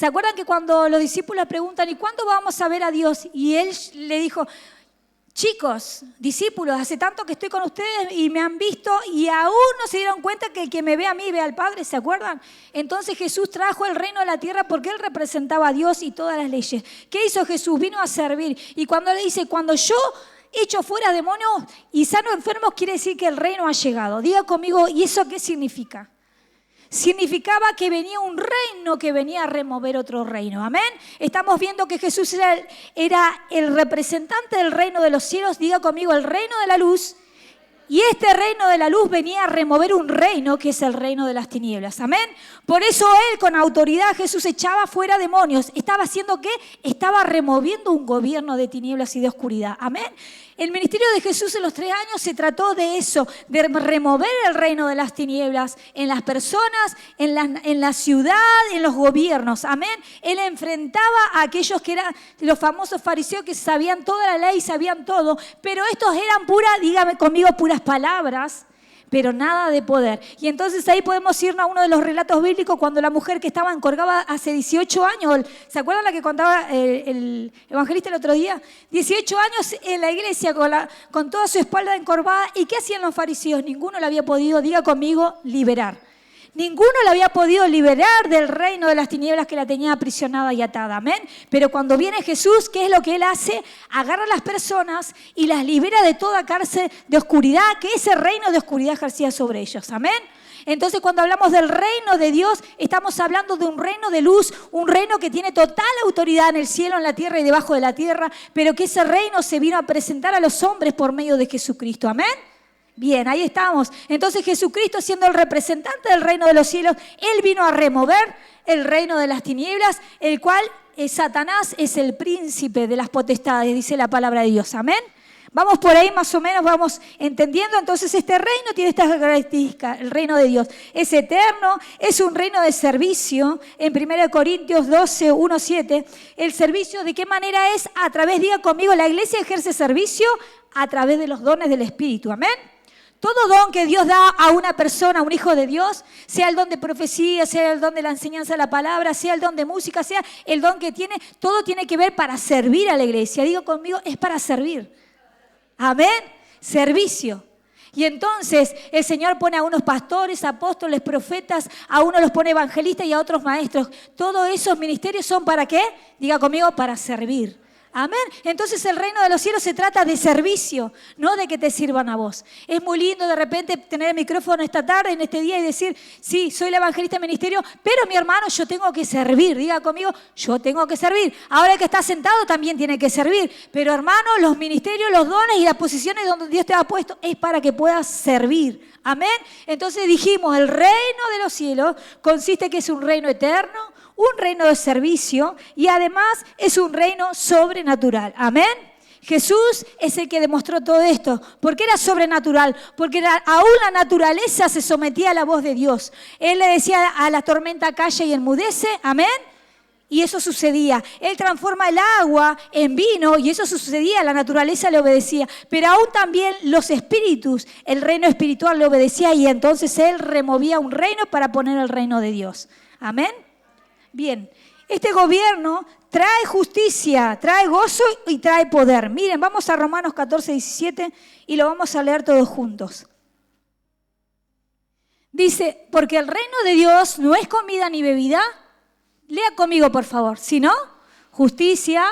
¿Se acuerdan que cuando los discípulos preguntan, ¿y cuándo vamos a ver a Dios? Y él le dijo, chicos, discípulos, hace tanto que estoy con ustedes y me han visto y aún no se dieron cuenta que el que me ve a mí ve al Padre, ¿se acuerdan? Entonces Jesús trajo el reino de la tierra porque Él representaba a Dios y todas las leyes. ¿Qué hizo Jesús? Vino a servir. Y cuando le dice, cuando yo echo fuera demonios y sano enfermos, quiere decir que el reino ha llegado. Diga conmigo, ¿y eso qué significa? Significaba que venía un reino que venía a remover otro reino. Amén. Estamos viendo que Jesús era el representante del reino de los cielos. Diga conmigo, el reino de la luz. Y este reino de la luz venía a remover un reino que es el reino de las tinieblas. Amén. Por eso Él, con autoridad, Jesús echaba fuera demonios. ¿Estaba haciendo qué? Estaba removiendo un gobierno de tinieblas y de oscuridad. Amén. El ministerio de Jesús en los 3 años se trató de eso, de remover el reino de las tinieblas en las personas, en la ciudad, en los gobiernos. Amén. Él enfrentaba a aquellos que eran los famosos fariseos que sabían toda la ley, sabían todo, pero estos eran dígame conmigo, puras palabras, pero nada de poder. Y entonces ahí podemos irnos a uno de los relatos bíblicos cuando la mujer que estaba encorvada hace 18 años, ¿se acuerdan la que contaba el evangelista el otro día? 18 años en la iglesia con toda su espalda encorvada. ¿Y qué hacían los fariseos? Ninguno la había podido, diga conmigo, liberar. Ninguno la había podido liberar del reino de las tinieblas que la tenía aprisionada y atada. Amén. Pero cuando viene Jesús, ¿qué es lo que Él hace? Agarra a las personas y las libera de toda cárcel de oscuridad que ese reino de oscuridad ejercía sobre ellos. Amén. Entonces, cuando hablamos del reino de Dios, estamos hablando de un reino de luz, un reino que tiene total autoridad en el cielo, en la tierra y debajo de la tierra, pero que ese reino se vino a presentar a los hombres por medio de Jesucristo. Amén. Bien, ahí estamos. Entonces Jesucristo, siendo el representante del reino de los cielos, Él vino a remover el reino de las tinieblas, el cual Satanás es el príncipe de las potestades, dice la palabra de Dios. Amén. Vamos por ahí más o menos, vamos entendiendo. Entonces este reino tiene estas características. El reino de Dios es eterno, es un reino de servicio. En 1 Corintios 12, 1, 7, el servicio, ¿de qué manera es? A través, diga conmigo, la iglesia ejerce servicio a través de los dones del Espíritu. Amén. Todo don que Dios da a una persona, a un hijo de Dios, sea el don de profecía, sea el don de la enseñanza de la palabra, sea el don de música, sea el don que tiene, todo tiene que ver para servir a la iglesia. Digo conmigo, es para servir. Amén. Servicio. Y entonces el Señor pone a unos pastores, apóstoles, profetas, a unos los pone evangelistas y a otros maestros. Todos esos ministerios son ¿para qué? Diga conmigo, para servir. Amén. Entonces el reino de los cielos se trata de servicio, no de que te sirvan a vos. Es muy lindo de repente tener el micrófono esta tarde, en este día y decir, sí, soy la evangelista del ministerio, pero mi hermano, yo tengo que servir. Diga conmigo, yo tengo que servir. Ahora el que está sentado también tiene que servir. Pero hermano, los ministerios, los dones y las posiciones donde Dios te ha puesto es para que puedas servir. Amén. Entonces dijimos, el reino de los cielos consiste que es un reino eterno, un reino de servicio y además es un reino sobrenatural. Amén. Jesús es el que demostró todo esto. ¿Por qué era sobrenatural? Porque aún la naturaleza se sometía a la voz de Dios. Él le decía a la tormenta, calla y enmudece. Amén. Y eso sucedía. Él transforma el agua en vino y eso sucedía. La naturaleza le obedecía. Pero aún también los espíritus, el reino espiritual le obedecía y entonces Él removía un reino para poner el reino de Dios. Amén. Bien, este gobierno trae justicia, trae gozo y trae poder. Miren, vamos a Romanos 14, 17 y lo vamos a leer todos juntos. Dice, porque el reino de Dios no es comida ni bebida. Lea conmigo, por favor. Sino justicia,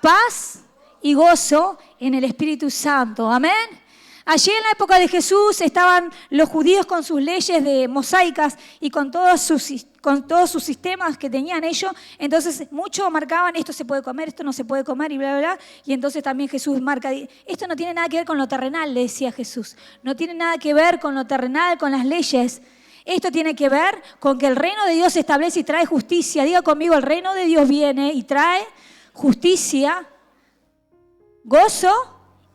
paz y gozo en el Espíritu Santo. Amén. Allí en la época de Jesús estaban los judíos con sus leyes de mosaicas y con todos sus sistemas que tenían ellos. Entonces muchos marcaban, esto se puede comer, esto no se puede comer y bla, bla, bla. Y entonces también Jesús marca, esto no tiene nada que ver con lo terrenal, le decía Jesús. No tiene nada que ver con lo terrenal, con las leyes. Esto tiene que ver con que el reino de Dios se establece y trae justicia. Diga conmigo, el reino de Dios viene y trae justicia, gozo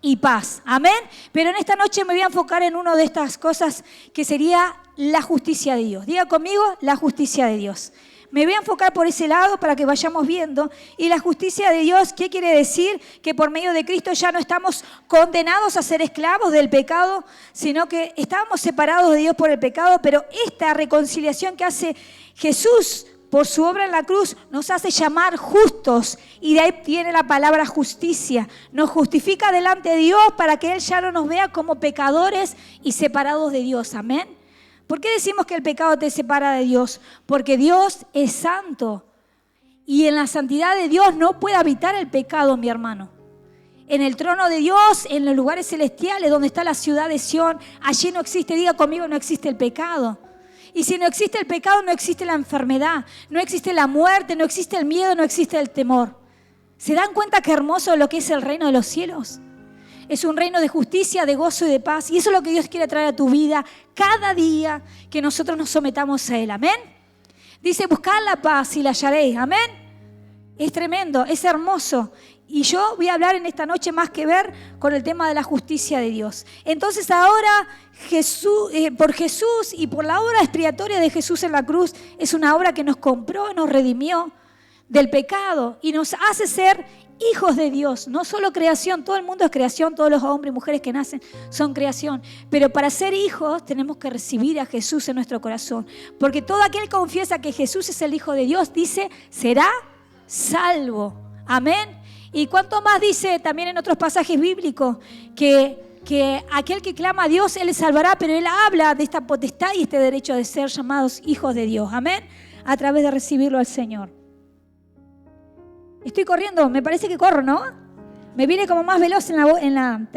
y paz. Amén. Pero en esta noche me voy a enfocar en una de estas cosas que sería la justicia de Dios. Diga conmigo, la justicia de Dios. Me voy a enfocar por ese lado para que vayamos viendo. Y la justicia de Dios, ¿qué quiere decir? Que por medio de Cristo ya no estamos condenados a ser esclavos del pecado, sino que estábamos separados de Dios por el pecado, pero esta reconciliación que hace Jesús por su obra en la cruz, nos hace llamar justos. Y de ahí viene la palabra justicia. Nos justifica delante de Dios para que Él ya no nos vea como pecadores y separados de Dios. Amén. ¿Por qué decimos que el pecado te separa de Dios? Porque Dios es santo. Y en la santidad de Dios no puede habitar el pecado, mi hermano. En el trono de Dios, en los lugares celestiales, donde está la ciudad de Sión, allí no existe, diga conmigo, no existe el pecado. Y si no existe el pecado, no existe la enfermedad, no existe la muerte, no existe el miedo, no existe el temor. ¿Se dan cuenta qué hermoso lo que es el reino de los cielos? Es un reino de justicia, de gozo y de paz. Y eso es lo que Dios quiere traer a tu vida cada día que nosotros nos sometamos a Él. Amén. Dice, buscad la paz y la hallaréis. Amén. Es tremendo, es hermoso. Y yo voy a hablar en esta noche más que ver con el tema de la justicia de Dios. Entonces ahora por Jesús y por la obra expiatoria de Jesús en la cruz, es una obra que nos compró, nos redimió del pecado y nos hace ser hijos de Dios. No solo creación, todo el mundo es creación, todos los hombres y mujeres que nacen son creación. Pero para ser hijos tenemos que recibir a Jesús en nuestro corazón. Porque todo aquel que confiesa que Jesús es el Hijo de Dios, dice, será salvo. Amén. Y cuánto más dice también en otros pasajes bíblicos que aquel que clama a Dios, Él le salvará, pero Él habla de esta potestad y este derecho de ser llamados hijos de Dios. Amén. A través de recibirlo al Señor. Estoy corriendo, me parece que corro, ¿no? Me viene como más veloz en la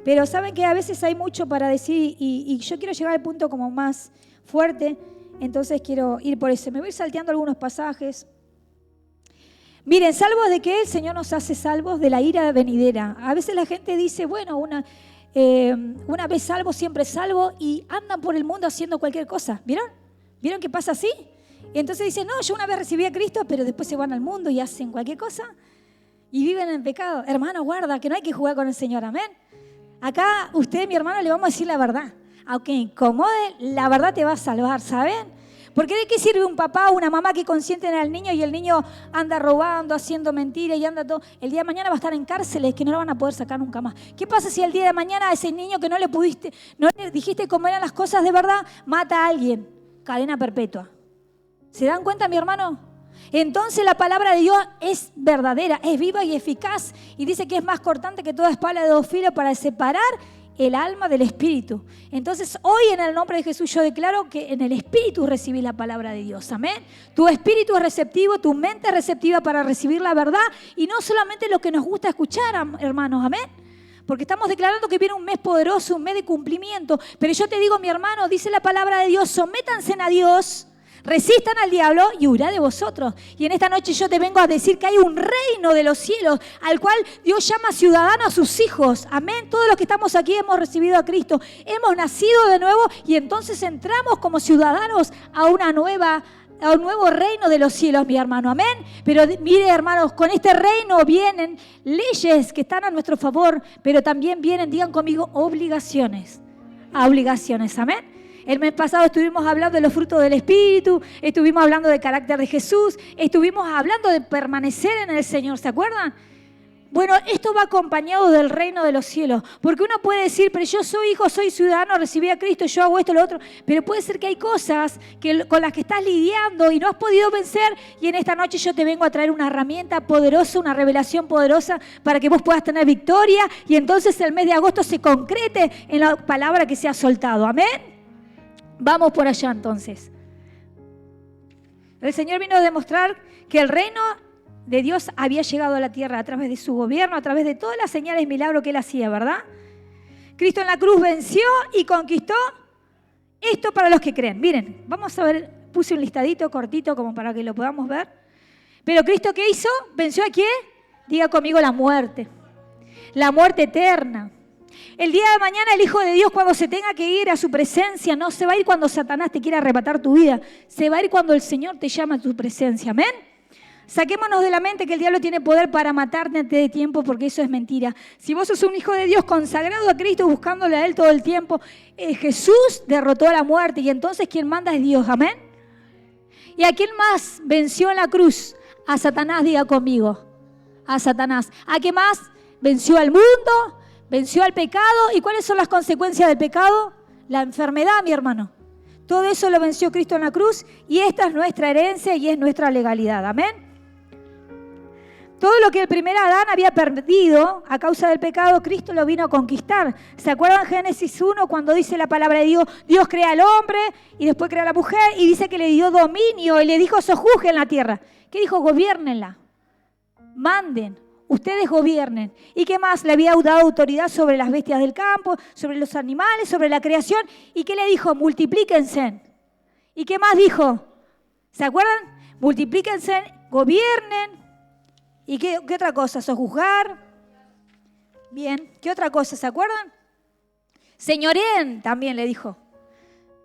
Pero saben que a veces hay mucho para decir y yo quiero llegar al punto como más fuerte, entonces quiero ir por eso. Me voy salteando algunos pasajes. Miren, salvos de que el Señor nos hace salvos de la ira venidera. A veces la gente dice, bueno, una vez salvo, siempre salvo, y andan por el mundo haciendo cualquier cosa. ¿Vieron? ¿Vieron que pasa así? Y entonces dicen, no, yo una vez recibí a Cristo, pero después se van al mundo y hacen cualquier cosa y viven en pecado. Hermano, guarda, que no hay que jugar con el Señor, amén. Acá, usted, mi hermano, le vamos a decir la verdad. Aunque incomode, la verdad te va a salvar, ¿saben? Porque ¿de qué sirve un papá o una mamá que consienten al niño y el niño anda robando, haciendo mentiras y anda todo? El día de mañana va a estar en cárceles que no lo van a poder sacar nunca más. ¿Qué pasa si el día de mañana a ese niño que no le dijiste cómo eran las cosas de verdad, mata a alguien? Cadena perpetua. ¿Se dan cuenta, mi hermano? Entonces la palabra de Dios es verdadera, es viva y eficaz. Y dice que es más cortante que toda espada de dos filos para separar el alma del espíritu. Entonces hoy en el nombre de Jesús yo declaro que en el espíritu recibís la palabra de Dios. Amén. Tu espíritu es receptivo, tu mente es receptiva para recibir la verdad. Y no solamente lo que nos gusta escuchar, hermanos. Amén. Porque estamos declarando que viene un mes poderoso, un mes de cumplimiento. Pero yo te digo, mi hermano, dice la palabra de Dios, sométanse a Dios. Resistan al diablo y huirá de vosotros. Y en esta noche yo te vengo a decir que hay un reino de los cielos al cual Dios llama ciudadano a sus hijos. Amén. Todos los que estamos aquí hemos recibido a Cristo. Hemos nacido de nuevo y entonces entramos como ciudadanos a un nuevo reino de los cielos, mi hermano. Amén. Pero mire, hermanos, con este reino vienen leyes que están a nuestro favor, pero también vienen, digan conmigo, obligaciones. Obligaciones. Amén. El mes pasado estuvimos hablando de los frutos del Espíritu, estuvimos hablando del carácter de Jesús, estuvimos hablando de permanecer en el Señor, ¿se acuerdan? Bueno, esto va acompañado del reino de los cielos, porque uno puede decir, pero yo soy hijo, soy ciudadano, recibí a Cristo, yo hago esto, lo otro, pero puede ser que hay cosas con las que estás lidiando y no has podido vencer, y en esta noche yo te vengo a traer una herramienta poderosa, una revelación poderosa para que vos puedas tener victoria y entonces el mes de agosto se concrete en la palabra que se ha soltado. Amén. Vamos por allá entonces. El Señor vino a demostrar que el reino de Dios había llegado a la tierra a través de su gobierno, a través de todas las señales y milagros que Él hacía, ¿verdad? Cristo en la cruz venció y conquistó esto para los que creen. Miren, vamos a ver, puse un listadito cortito como para que lo podamos ver. Pero Cristo, ¿qué hizo? ¿Venció a quién? Diga conmigo, la muerte eterna. El día de mañana el Hijo de Dios, cuando se tenga que ir a su presencia, no se va a ir cuando Satanás te quiera arrebatar tu vida, se va a ir cuando el Señor te llama a tu presencia. Amén. Saquémonos de la mente que el diablo tiene poder para matarte antes de tiempo, porque eso es mentira. Si vos sos un hijo de Dios consagrado a Cristo, buscándole a Él todo el tiempo, Jesús derrotó a la muerte y entonces quien manda es Dios. Amén. ¿Y a quién más venció en la cruz? A Satanás, diga conmigo. A Satanás. ¿A qué más? Venció al mundo. Venció al pecado. ¿Y cuáles son las consecuencias del pecado? La enfermedad, mi hermano. Todo eso lo venció Cristo en la cruz y esta es nuestra herencia y es nuestra legalidad. Amén. Todo lo que el primer Adán había perdido a causa del pecado, Cristo lo vino a conquistar. ¿Se acuerdan Génesis 1 cuando dice la palabra de Dios? Dios crea al hombre y después crea a la mujer y dice que le dio dominio y le dijo sojuzguen la tierra. ¿Qué dijo? Gobiernenla. Manden. Ustedes gobiernen. ¿Y qué más? Le había dado autoridad sobre las bestias del campo, sobre los animales, sobre la creación. ¿Y qué le dijo? Multiplíquense. ¿Y qué más dijo? ¿Se acuerdan? Multiplíquense, gobiernen. ¿Y qué otra cosa? ¿Sojuzgar? Bien. ¿Qué otra cosa? ¿Se acuerdan? Señoreen, también le dijo.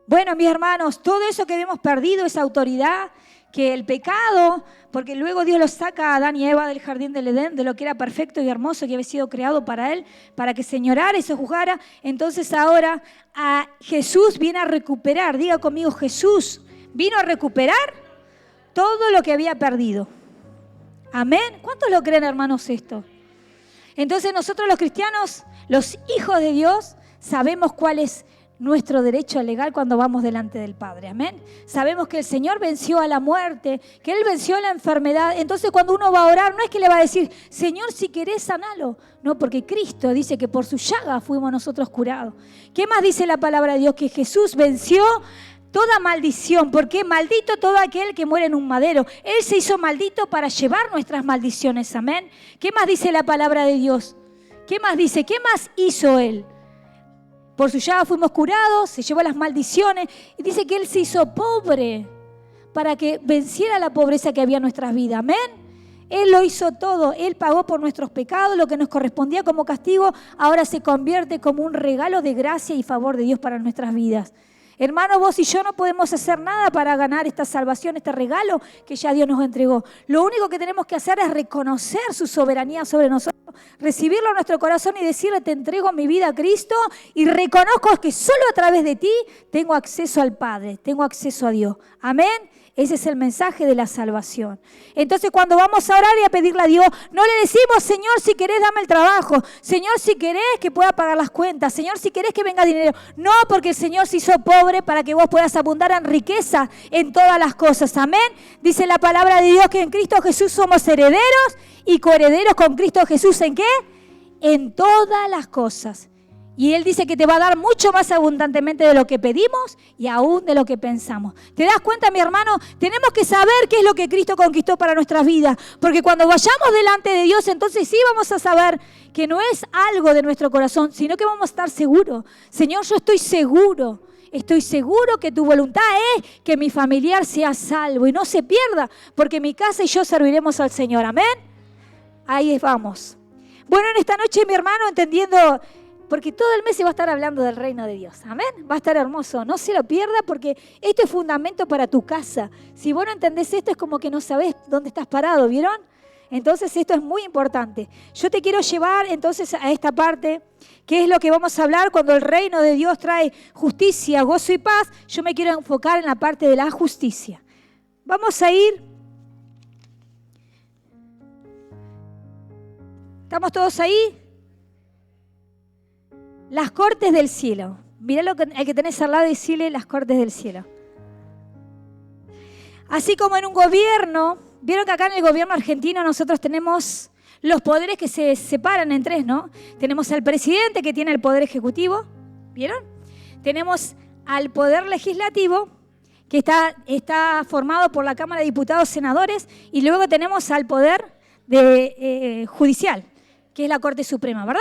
Bueno, mis hermanos, todo eso que hemos perdido, esa autoridad, que el pecado, porque luego Dios los saca a Adán y Eva del jardín del Edén, de lo que era perfecto y hermoso, que había sido creado para él, para que señorara y sojuzgara. Entonces ahora a Jesús viene a recuperar, diga conmigo, Jesús vino a recuperar todo lo que había perdido. Amén. ¿Cuántos lo creen, hermanos, esto? Entonces nosotros los cristianos, los hijos de Dios, sabemos cuál es nuestro derecho legal cuando vamos delante del Padre. Amén. Sabemos que el Señor venció a la muerte, que Él venció a la enfermedad. Entonces cuando uno va a orar, no es que le va a decir, Señor, si querés, sanalo. No, porque Cristo dice que por su llaga fuimos nosotros curados. ¿Qué más dice la palabra de Dios? Que Jesús venció toda maldición, porque maldito todo aquel que muere en un madero. Él se hizo maldito para llevar nuestras maldiciones, amén. ¿Qué más dice la palabra de Dios? ¿Qué más dice? ¿Qué más hizo Él? Por su llaga fuimos curados, se llevó las maldiciones. Y dice que Él se hizo pobre para que venciera la pobreza que había en nuestras vidas, amén. Él lo hizo todo, Él pagó por nuestros pecados, lo que nos correspondía como castigo, ahora se convierte como un regalo de gracia y favor de Dios para nuestras vidas. Hermanos, vos y yo no podemos hacer nada para ganar esta salvación, este regalo que ya Dios nos entregó. Lo único que tenemos que hacer es reconocer su soberanía sobre nosotros, recibirlo en nuestro corazón y decirle, te entrego mi vida a Cristo y reconozco que solo a través de ti tengo acceso al Padre, tengo acceso a Dios. Amén. Ese es el mensaje de la salvación. Entonces cuando vamos a orar y a pedirle a Dios, no le decimos, Señor, si querés dame el trabajo. Señor, si querés que pueda pagar las cuentas. Señor, si querés que venga dinero. No, porque el Señor se hizo pobre para que vos puedas abundar en riqueza en todas las cosas. Amén. Dice la palabra de Dios que en Cristo Jesús somos herederos y coherederos con Cristo Jesús. ¿En qué? En todas las cosas. Y Él dice que te va a dar mucho más abundantemente de lo que pedimos y aún de lo que pensamos. ¿Te das cuenta, mi hermano? Tenemos que saber qué es lo que Cristo conquistó para nuestras vidas. Porque cuando vayamos delante de Dios, entonces sí vamos a saber que no es algo de nuestro corazón, sino que vamos a estar seguros. Señor, yo estoy seguro que tu voluntad es que mi familiar sea salvo y no se pierda, porque mi casa y yo serviremos al Señor. Amén. Ahí vamos. Bueno, en esta noche, mi hermano, entendiendo... Porque todo el mes se va a estar hablando del reino de Dios. Amén. Va a estar hermoso. No se lo pierda porque esto es fundamento para tu casa. Si vos no entendés esto es como que no sabés dónde estás parado, ¿vieron? Entonces esto es muy importante. Yo te quiero llevar entonces a esta parte, que es lo que vamos a hablar cuando el reino de Dios trae justicia, gozo y paz. Yo me quiero enfocar en la parte de la justicia. Vamos a ir. ¿Estamos todos ahí? Las cortes del cielo. Mirá el que tenés al lado y decirle las cortes del cielo. Así como en un gobierno, vieron que acá en el gobierno argentino nosotros tenemos los poderes que se separan en tres, ¿no? Tenemos al presidente que tiene el poder ejecutivo, ¿vieron? Tenemos al poder legislativo que está formado por la Cámara de Diputados, senadores, y luego tenemos al poder judicial, que es la Corte Suprema, ¿verdad?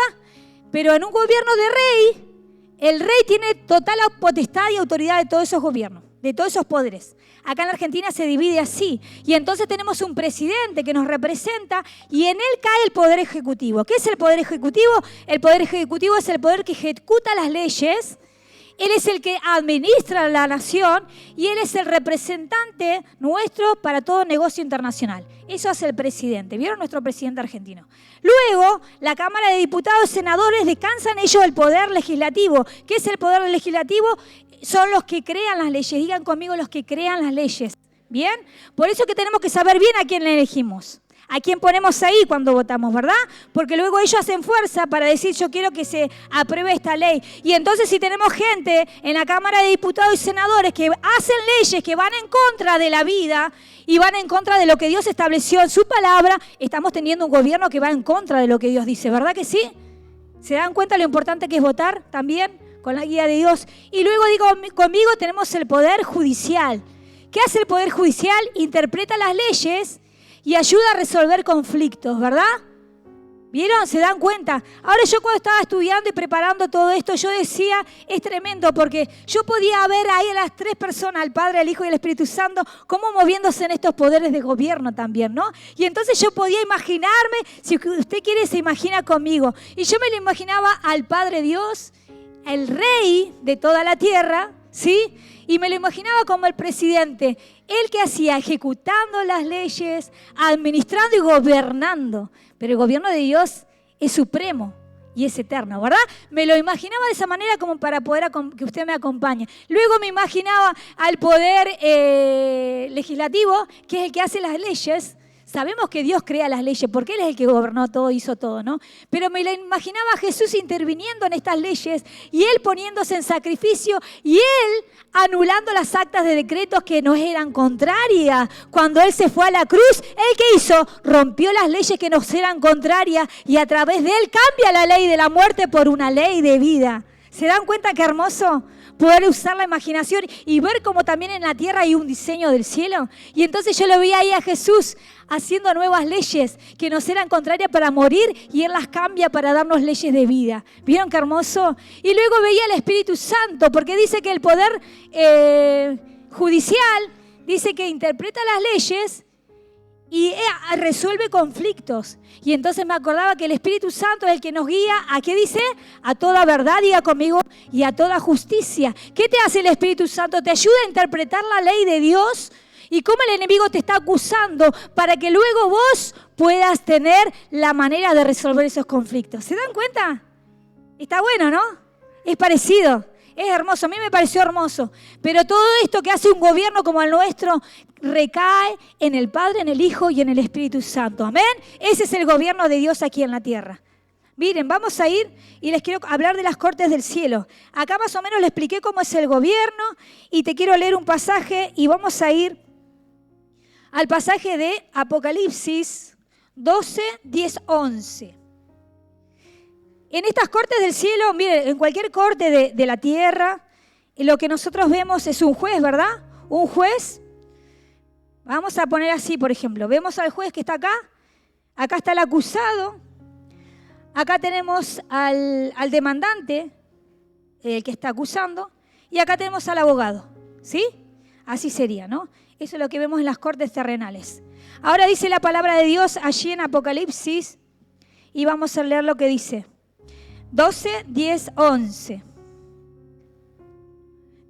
Pero en un gobierno de rey, el rey tiene total potestad y autoridad de todos esos gobiernos, de todos esos poderes. Acá en la Argentina se divide así. Y entonces tenemos un presidente que nos representa y en él cae el poder ejecutivo. ¿Qué es el poder ejecutivo? El poder ejecutivo es el poder que ejecuta las leyes. Él es el que administra la nación y él es el representante nuestro para todo negocio internacional. Eso hace el presidente. ¿Vieron nuestro presidente argentino? Luego, la Cámara de Diputados y Senadores descansan ellos el poder legislativo. ¿Qué es el poder legislativo? Son los que crean las leyes. Digan conmigo los que crean las leyes. ¿Bien? Por eso que tenemos que saber bien a quién le elegimos. ¿A quién ponemos ahí cuando votamos, verdad? Porque luego ellos hacen fuerza para decir, yo quiero que se apruebe esta ley. Y entonces si tenemos gente en la Cámara de Diputados y Senadores que hacen leyes que van en contra de la vida y van en contra de lo que Dios estableció en su palabra, estamos teniendo un gobierno que va en contra de lo que Dios dice, ¿verdad que sí? ¿Se dan cuenta lo importante que es votar también con la guía de Dios? Y luego digo, conmigo tenemos el Poder Judicial. ¿Qué hace el Poder Judicial? Interpreta las leyes y ayuda a resolver conflictos, ¿verdad? ¿Vieron? ¿Se dan cuenta? Ahora yo cuando estaba estudiando y preparando todo esto, yo decía, es tremendo, porque yo podía ver ahí a las tres personas, el Padre, el Hijo y el Espíritu Santo, cómo moviéndose en estos poderes de gobierno también, ¿no? Y entonces yo podía imaginarme, si usted quiere se imagina conmigo, y yo me lo imaginaba al Padre Dios, el Rey de toda la tierra, ¿sí? Y me lo imaginaba como el presidente, el que hacía ejecutando las leyes, administrando y gobernando. Pero el gobierno de Dios es supremo y es eterno, ¿verdad? Me lo imaginaba de esa manera como para poder que usted me acompañe. Luego me imaginaba al poder legislativo, que es el que hace las leyes. Sabemos que Dios crea las leyes porque Él es el que gobernó todo, hizo todo, ¿no? Pero me lo imaginaba a Jesús interviniendo en estas leyes y Él poniéndose en sacrificio y Él anulando las actas de decretos que nos eran contrarias. Cuando Él se fue a la cruz, ¿Él qué hizo? Rompió las leyes que nos eran contrarias y a través de Él cambia la ley de la muerte por una ley de vida. ¿Se dan cuenta qué hermoso? Poder usar la imaginación y ver cómo también en la tierra hay un diseño del cielo. Y entonces yo lo vi ahí a Jesús haciendo nuevas leyes que nos eran contrarias para morir y Él las cambia para darnos leyes de vida. ¿Vieron qué hermoso? Y luego veía el Espíritu Santo, porque dice que el poder judicial dice que interpreta las leyes y resuelve conflictos. Y entonces me acordaba que el Espíritu Santo es el que nos guía, ¿a qué dice? A toda verdad, diga conmigo, y a toda justicia. ¿Qué te hace el Espíritu Santo? Te ayuda a interpretar la ley de Dios y cómo el enemigo te está acusando para que luego vos puedas tener la manera de resolver esos conflictos. ¿Se dan cuenta? Está bueno, ¿no? Es parecido. Es hermoso, a mí me pareció hermoso. Pero todo esto que hace un gobierno como el nuestro recae en el Padre, en el Hijo y en el Espíritu Santo. ¿Amén? Ese es el gobierno de Dios aquí en la tierra. Miren, vamos a ir y les quiero hablar de las cortes del cielo. Acá más o menos les expliqué cómo es el gobierno y te quiero leer un pasaje y vamos a ir al pasaje de Apocalipsis 12, 10, 11. En estas cortes del cielo, miren, en cualquier corte de la tierra, lo que nosotros vemos es un juez, ¿verdad? Un juez. Vamos a poner así, por ejemplo. Vemos al juez que está acá. Acá está el acusado. Acá tenemos al demandante, el que está acusando. Y acá tenemos al abogado. ¿Sí? Así sería, ¿no? Eso es lo que vemos en las cortes terrenales. Ahora dice la palabra de Dios allí en Apocalipsis. Y vamos a leer lo que dice. 12, 10, 11.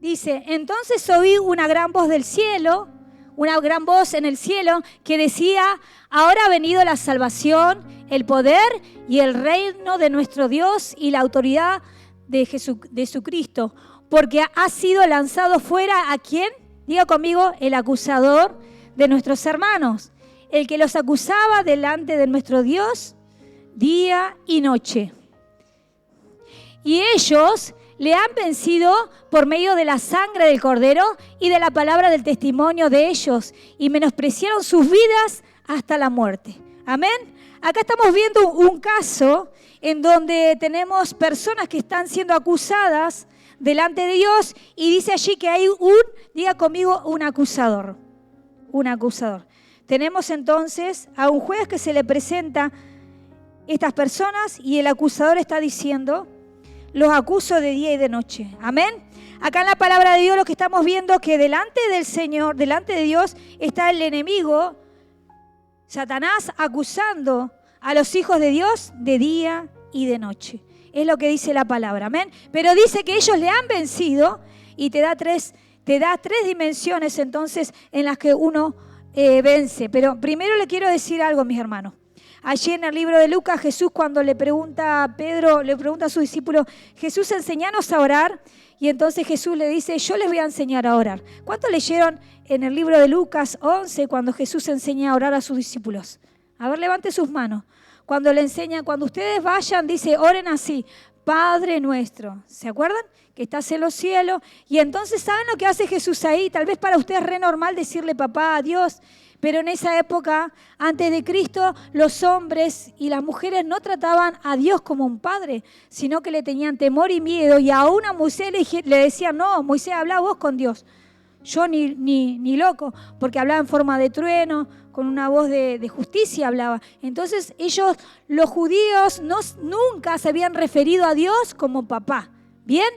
Dice, entonces oí una gran voz del cielo, una gran voz en el cielo que decía, ahora ha venido la salvación, el poder y el reino de nuestro Dios y la autoridad de Jesucristo, porque ha sido lanzado fuera ¿a quién? Diga conmigo, el acusador de nuestros hermanos, el que los acusaba delante de nuestro Dios día y noche. Y ellos le han vencido por medio de la sangre del Cordero y de la palabra del testimonio de ellos, y menospreciaron sus vidas hasta la muerte. Amén. Acá estamos viendo un caso en donde tenemos personas que están siendo acusadas delante de Dios, y dice allí que hay diga conmigo, un acusador. Un acusador. Tenemos entonces a un juez que se le presenta estas personas y el acusador está diciendo, los acuso de día y de noche. Amén. Acá en la palabra de Dios lo que estamos viendo es que delante del Señor, delante de Dios, está el enemigo, Satanás, acusando a los hijos de Dios de día y de noche. Es lo que dice la palabra. Amén. Pero dice que ellos le han vencido y te da tres dimensiones entonces en las que uno vence. Pero primero le quiero decir algo, mis hermanos. Allí en el libro de Lucas, Jesús cuando le pregunta a Pedro, le pregunta a sus discípulos, Jesús, enséñanos a orar. Y entonces Jesús le dice, yo les voy a enseñar a orar. ¿Cuántos leyeron en el libro de Lucas 11 cuando Jesús enseña a orar a sus discípulos? A ver, levante sus manos. Cuando le enseñan, cuando ustedes vayan, dice, oren así, Padre nuestro. ¿Se acuerdan? Que estás en los cielos. Y entonces, ¿saben lo que hace Jesús ahí? Tal vez para ustedes es re normal decirle papá a Dios, pero en esa época, antes de Cristo, los hombres y las mujeres no trataban a Dios como un padre, sino que le tenían temor y miedo. Y aún a Moisés le decían, no, Moisés, habla vos con Dios. Yo ni loco, porque hablaba en forma de trueno, con una voz de justicia hablaba. Entonces ellos, los judíos, nunca se habían referido a Dios como papá. ¿Bien?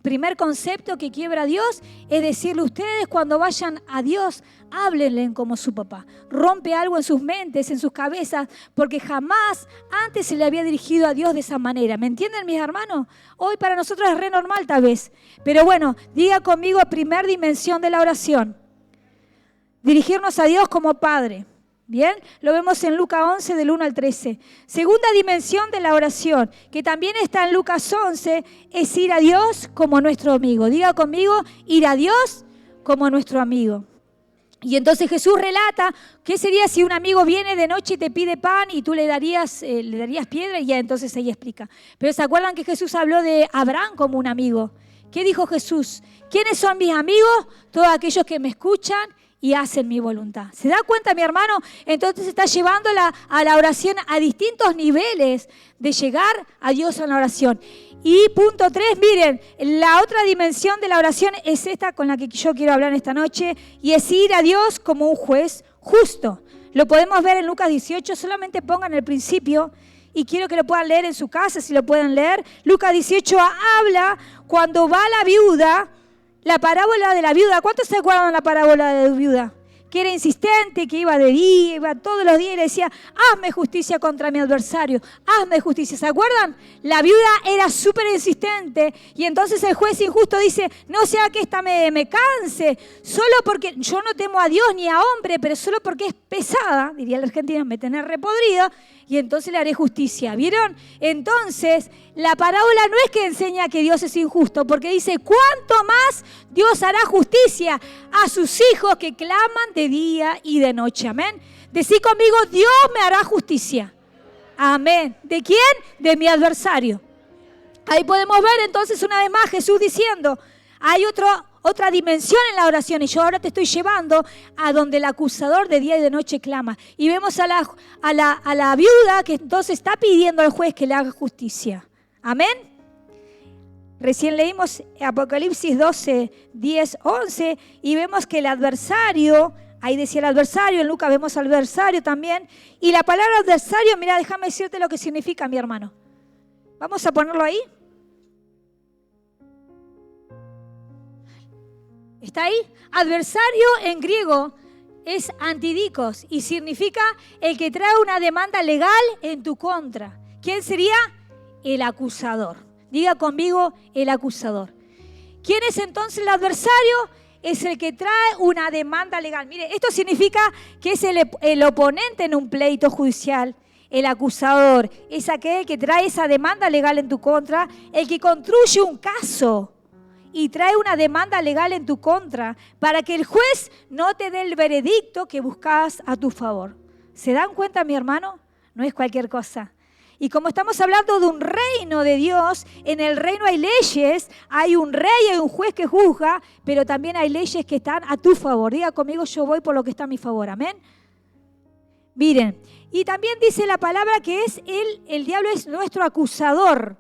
Primer concepto que quiebra a Dios es decirle, ustedes cuando vayan a Dios, háblenle como su papá. Rompe algo en sus mentes, en sus cabezas, porque jamás antes se le había dirigido a Dios de esa manera. ¿Me entienden, mis hermanos? Hoy para nosotros es re normal tal vez. Pero bueno, diga conmigo primer dimensión de la oración. Dirigirnos a Dios como Padre. Bien, lo vemos en Lucas 11 del 1 al 13. Segunda dimensión de la oración, que también está en Lucas 11, es ir a Dios como nuestro amigo. Diga conmigo, ir a Dios como nuestro amigo. Y entonces Jesús relata, ¿qué sería si un amigo viene de noche y te pide pan y tú le darías piedra? Y ya entonces ella explica. Pero ¿se acuerdan que Jesús habló de Abraham como un amigo? ¿Qué dijo Jesús? ¿Quiénes son mis amigos? Todos aquellos que me escuchan y hacen mi voluntad. ¿Se da cuenta, mi hermano? Entonces está llevando a la oración a distintos niveles de llegar a Dios en la oración. Y punto 3, miren, la otra dimensión de la oración es esta con la que yo quiero hablar esta noche, y es ir a Dios como un juez justo. Lo podemos ver en Lucas 18, solamente pongan el principio, y quiero que lo puedan leer en su casa, si lo pueden leer. Lucas 18 habla cuando va la viuda, la parábola de la viuda. ¿Cuántos se acuerdan de la parábola de la viuda? Que era insistente, que iba de día, iba todos los días y le decía, hazme justicia contra mi adversario, hazme justicia. ¿Se acuerdan? La viuda era súper insistente y entonces el juez injusto dice, no sea que esta me canse, solo porque yo no temo a Dios ni a hombre, pero solo porque es pesada, diría el argentino, me tenés repodrido, y entonces le haré justicia. ¿Vieron? Entonces, la parábola no es que enseña que Dios es injusto, porque dice, ¿cuánto más Dios hará justicia a sus hijos que claman de día y de noche? Amén. Decí conmigo, Dios me hará justicia. Amén. ¿De quién? De mi adversario. Ahí podemos ver entonces una vez más Jesús diciendo, hay otra dimensión en la oración y yo ahora te estoy llevando a donde el acusador de día y de noche clama. Y vemos a la viuda que entonces está pidiendo al juez que le haga justicia. Amén. Recién leímos Apocalipsis 12, 10, 11 y vemos que el adversario, ahí decía el adversario, en Lucas vemos al adversario también. Y la palabra adversario, mira, déjame decirte lo que significa, mi hermano. Vamos a ponerlo ahí. ¿Está ahí? Adversario en griego es antidikos y significa el que trae una demanda legal en tu contra. ¿Quién sería? El acusador. Diga conmigo, el acusador. ¿Quién es entonces el adversario? Es el que trae una demanda legal. Mire, esto significa que es el oponente en un pleito judicial. El acusador es aquel que trae esa demanda legal en tu contra, el que construye un caso y trae una demanda legal en tu contra para que el juez no te dé el veredicto que buscas a tu favor. ¿Se dan cuenta, mi hermano? No es cualquier cosa. Y como estamos hablando de un reino de Dios, en el reino hay leyes, hay un rey, hay un juez que juzga, pero también hay leyes que están a tu favor. Diga conmigo, yo voy por lo que está a mi favor. Amén. Miren, y también dice la palabra que es el diablo es nuestro acusador.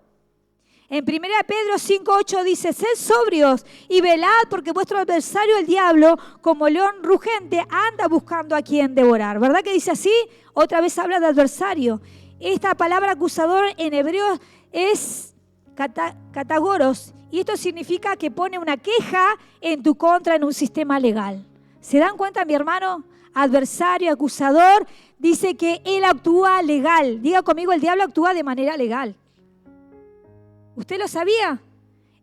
En 1 Pedro 5:8 dice, sed sobrios y velad porque vuestro adversario el diablo, como león rugente, anda buscando a quien devorar. ¿Verdad que dice así? Otra vez habla de adversario. Esta palabra acusador en hebreo es katagoros y esto significa que pone una queja en tu contra en un sistema legal. ¿Se dan cuenta, mi hermano? Adversario, acusador, dice que él actúa legal. Diga conmigo, el diablo actúa de manera legal. ¿Usted lo sabía?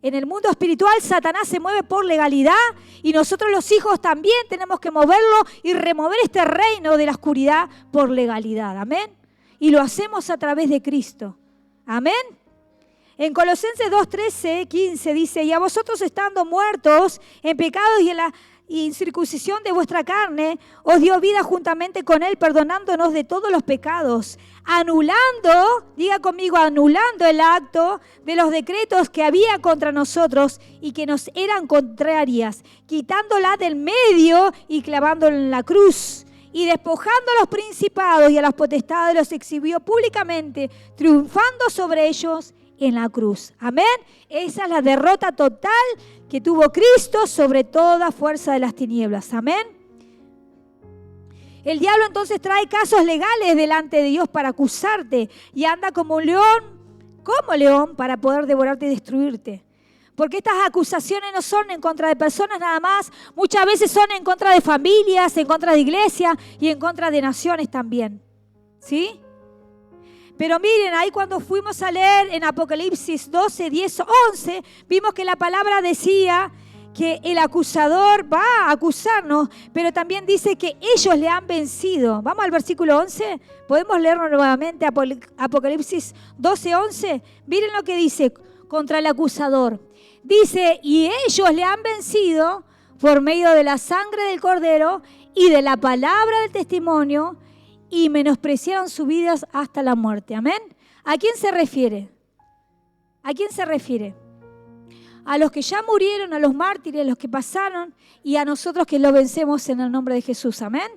En el mundo espiritual, Satanás se mueve por legalidad y nosotros los hijos también tenemos que moverlo y remover este reino de la oscuridad por legalidad. Amén. Y lo hacemos a través de Cristo. Amén. En Colosenses 2, 13, 15 dice, y a vosotros estando muertos en pecados incircuncisión de vuestra carne, os dio vida juntamente con Él, perdonándonos de todos los pecados, anulando, diga conmigo, anulando el acto de los decretos que había contra nosotros y que nos eran contrarias, quitándola del medio y clavándola en la cruz. Y despojando a los principados y a las potestades, los exhibió públicamente, triunfando sobre ellos en la cruz. Amén. Esa es la derrota total que tuvo Cristo sobre toda fuerza de las tinieblas. Amén. El diablo entonces trae casos legales delante de Dios para acusarte y anda como león para poder devorarte y destruirte. Porque estas acusaciones no son en contra de personas nada más, muchas veces son en contra de familias, en contra de iglesias y en contra de naciones también. ¿Sí? Pero miren, ahí cuando fuimos a leer en Apocalipsis 12, 10, 11, vimos que la palabra decía que el acusador va a acusarnos, pero también dice que ellos le han vencido. Vamos al versículo 11, podemos leerlo nuevamente, Apocalipsis 12, 11. Miren lo que dice contra el acusador. Dice, y ellos le han vencido por medio de la sangre del Cordero y de la palabra del testimonio, y menospreciaron sus vidas hasta la muerte. Amén. ¿A quién se refiere? ¿A quién se refiere? A los que ya murieron, a los mártires, a los que pasaron, y a nosotros que lo vencemos en el nombre de Jesús. Amén.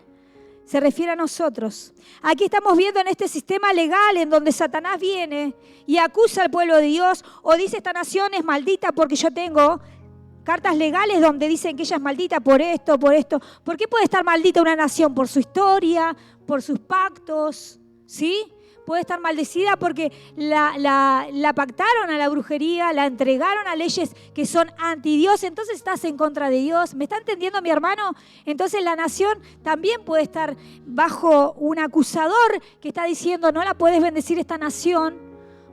Se refiere a nosotros. Aquí estamos viendo en este sistema legal en donde Satanás viene y acusa al pueblo de Dios o dice esta nación es maldita porque yo tengo cartas legales donde dicen que ella es maldita por esto, por esto. ¿Por qué puede estar maldita una nación? Por su historia, por sus pactos, ¿sí? Puede estar maldecida porque la pactaron a la brujería, la entregaron a leyes que son anti Dios, entonces estás en contra de Dios. ¿Me está entendiendo mi hermano? Entonces la nación también puede estar bajo un acusador que está diciendo no la puedes bendecir esta nación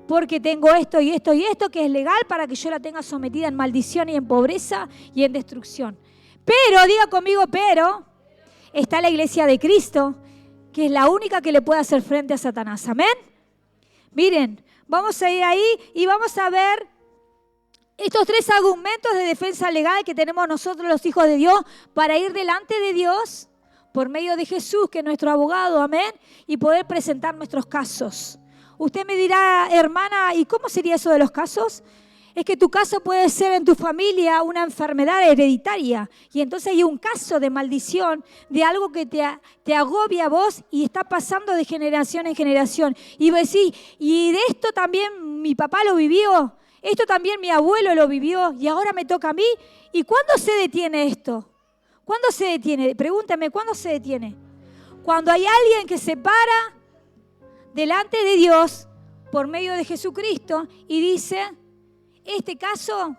porque tengo esto y esto y esto que es legal para que yo la tenga sometida en maldición y en pobreza y en destrucción. Pero, diga conmigo, pero está la iglesia de Cristo, que es la única que le puede hacer frente a Satanás. Amén. Miren, vamos a ir ahí y vamos a ver estos 3 argumentos de defensa legal que tenemos nosotros los hijos de Dios para ir delante de Dios por medio de Jesús, que es nuestro abogado, amén, y poder presentar nuestros casos. Usted me dirá, hermana, ¿y cómo sería eso de los casos? Es que tu caso puede ser en tu familia una enfermedad hereditaria y entonces hay un caso de maldición, de algo que te agobia a vos y está pasando de generación en generación. Y vos decís, y de esto también mi papá lo vivió, esto también mi abuelo lo vivió y ahora me toca a mí. ¿Y cuándo se detiene esto? ¿Cuándo se detiene? Pregúntame, ¿cuándo se detiene? Cuando hay alguien que se para delante de Dios por medio de Jesucristo y dice, este caso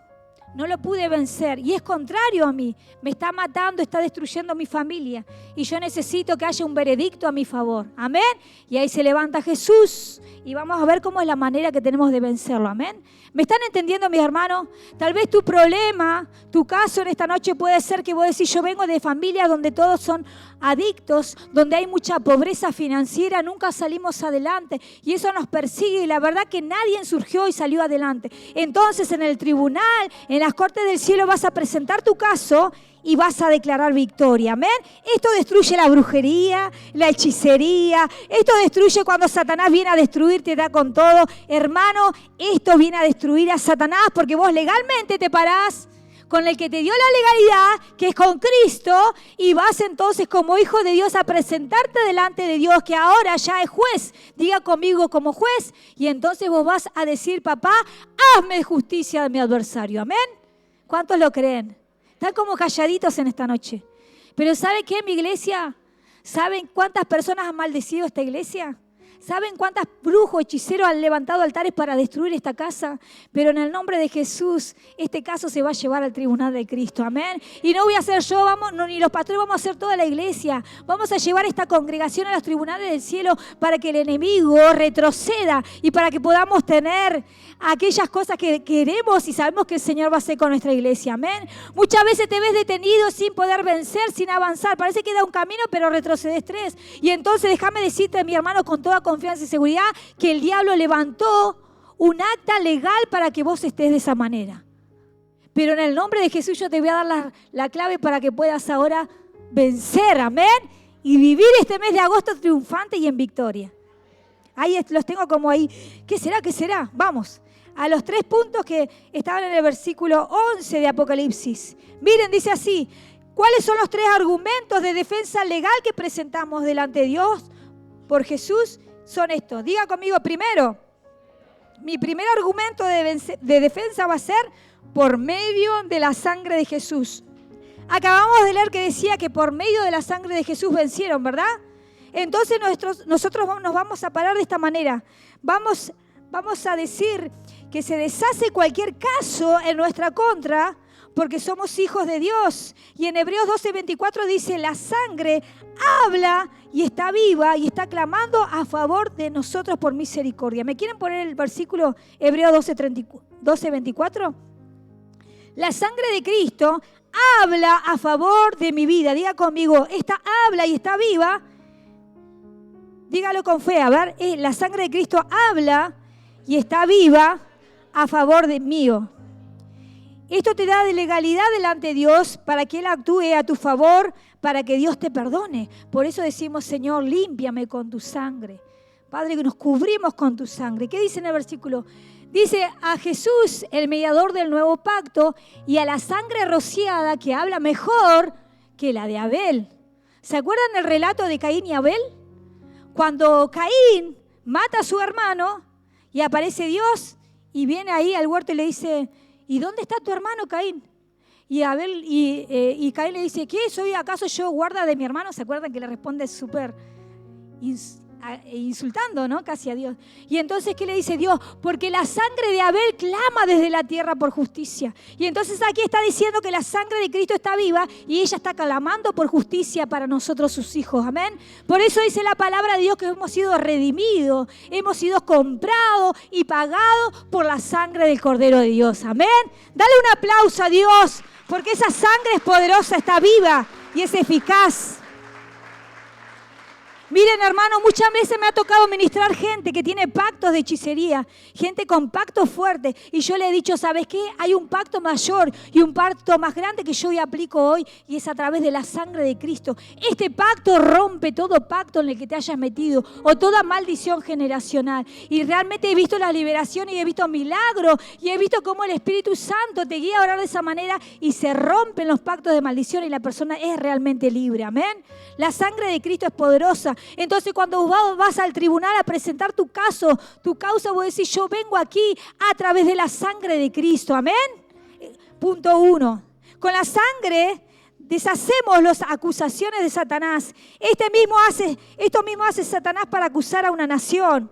no lo pude vencer y es contrario a mí, me está matando, está destruyendo mi familia y yo necesito que haya un veredicto a mi favor, amén. Y ahí se levanta Jesús y vamos a ver cómo es la manera que tenemos de vencerlo, amén. ¿Me están entendiendo, mis hermanos? Tal vez tu problema, tu caso en esta noche puede ser que vos decís, yo vengo de familias donde todos son adictos, donde hay mucha pobreza financiera, nunca salimos adelante y eso nos persigue y la verdad que nadie surgió y salió adelante. Entonces en el tribunal, en las cortes del cielo vas a presentar tu caso y vas a declarar victoria, amén. Esto destruye la brujería, la hechicería, esto destruye cuando Satanás viene a destruirte, da con todo. Hermano, esto viene a destruir a Satanás porque vos legalmente te parás con el que te dio la legalidad, que es con Cristo, y vas entonces como hijo de Dios a presentarte delante de Dios, que ahora ya es juez, diga conmigo como juez, y entonces vos vas a decir, papá, hazme justicia de mi adversario, amén. ¿Cuántos lo creen? Están como calladitos en esta noche. Pero ¿sabe qué, mi iglesia? ¿Saben cuántas personas han maldecido esta iglesia? ¿Saben cuántos brujos, hechiceros han levantado altares para destruir esta casa? Pero en el nombre de Jesús, este caso se va a llevar al tribunal de Cristo. Amén. Y no voy a ser yo, ni los pastores, vamos a hacer toda la iglesia. Vamos a llevar esta congregación a los tribunales del cielo para que el enemigo retroceda y para que podamos tener aquellas cosas que queremos y sabemos que el Señor va a hacer con nuestra iglesia. Amén. Muchas veces te ves detenido sin poder vencer, sin avanzar. Parece que da un camino, pero retrocedes 3. Y entonces déjame decirte, mi hermano, con toda confianza y seguridad, que el diablo levantó un acta legal para que vos estés de esa manera. Pero en el nombre de Jesús yo te voy a dar la clave para que puedas ahora vencer, amén, y vivir este mes de agosto triunfante y en victoria. Ahí los tengo como ahí. ¿Qué será? ¿Qué será? Vamos a los 3 puntos que estaban en el versículo 11 de Apocalipsis. Miren, dice así: ¿cuáles son los 3 argumentos de defensa legal que presentamos delante de Dios por Jesús? Son estos. Diga conmigo primero. Mi primer argumento de defensa va a ser por medio de la sangre de Jesús. Acabamos de leer que decía que por medio de la sangre de Jesús vencieron, ¿verdad? Entonces nosotros nos vamos a parar de esta manera. Vamos a decir que se deshace cualquier caso en nuestra contra porque somos hijos de Dios. Y en Hebreos 12:24 dice: la sangre habla y está viva y está clamando a favor de nosotros por misericordia. ¿Me quieren poner el versículo Hebreos 12:24? La sangre de Cristo habla a favor de mi vida. Diga conmigo, esta habla y está viva. Dígalo con fe, a ver, la sangre de Cristo habla y está viva a favor de mío. Esto te da de legalidad delante de Dios para que Él actúe a tu favor, para que Dios te perdone. Por eso decimos: Señor, límpiame con tu sangre. Padre, que nos cubrimos con tu sangre. ¿Qué dice en el versículo? Dice: a Jesús, el mediador del nuevo pacto, y a la sangre rociada que habla mejor que la de Abel. ¿Se acuerdan el relato de Caín y Abel? Cuando Caín mata a su hermano y aparece Dios y viene ahí al huerto y le dice: ¿y dónde está tu hermano Caín? Y Caín le dice: ¿qué? ¿Soy acaso yo guarda de mi hermano? ¿Se acuerdan que le responde súper insultando, ¿no? Casi a Dios. Y entonces, ¿qué le dice Dios? Porque la sangre de Abel clama desde la tierra por justicia. Y entonces aquí está diciendo que la sangre de Cristo está viva y ella está clamando por justicia para nosotros, sus hijos. Amén. Por eso dice la palabra de Dios que hemos sido redimidos, hemos sido comprados y pagados por la sangre del Cordero de Dios. Amén. Dale un aplauso a Dios, porque esa sangre es poderosa, está viva y es eficaz. Miren, hermano, muchas veces me ha tocado ministrar gente que tiene pactos de hechicería, gente con pactos fuertes, y yo le he dicho: ¿sabes qué? Hay un pacto mayor y un pacto más grande que yo aplico hoy, y es a través de la sangre de Cristo. Este pacto rompe todo pacto en el que te hayas metido o toda maldición generacional. Y realmente he visto la liberación y he visto milagros y he visto cómo el Espíritu Santo te guía a orar de esa manera y se rompen los pactos de maldición y la persona es realmente libre. Amén. La sangre de Cristo es poderosa. Entonces, cuando vas al tribunal a presentar tu caso, tu causa, vos decís: yo vengo aquí a través de la sangre de Cristo. Amén. Punto 1. Con la sangre deshacemos las acusaciones de Satanás. Esto mismo hace Satanás para acusar a una nación.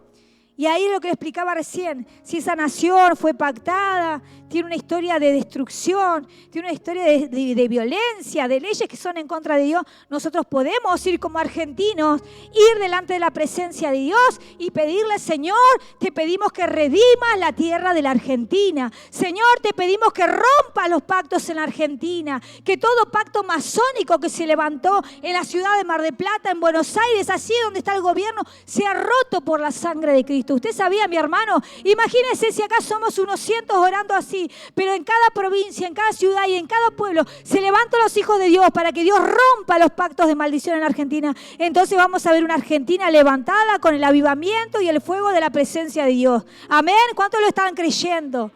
Y ahí es lo que le explicaba recién. Si esa nación fue pactada, tiene una historia de destrucción, tiene una historia de violencia, de leyes que son en contra de Dios, nosotros podemos ir como argentinos, ir delante de la presencia de Dios y pedirle: Señor, te pedimos que redimas la tierra de la Argentina. Señor, te pedimos que rompa los pactos en la Argentina, que todo pacto masónico que se levantó en la ciudad de Mar del Plata, en Buenos Aires, así donde está el gobierno, sea roto por la sangre de Cristo. ¿Usted sabía, mi hermano? Imagínense si acá somos unos cientos orando así, pero en cada provincia, en cada ciudad y en cada pueblo se levantan los hijos de Dios para que Dios rompa los pactos de maldición en la Argentina. Entonces vamos a ver una Argentina levantada con el avivamiento y el fuego de la presencia de Dios. Amén. ¿Cuántos lo estaban creyendo?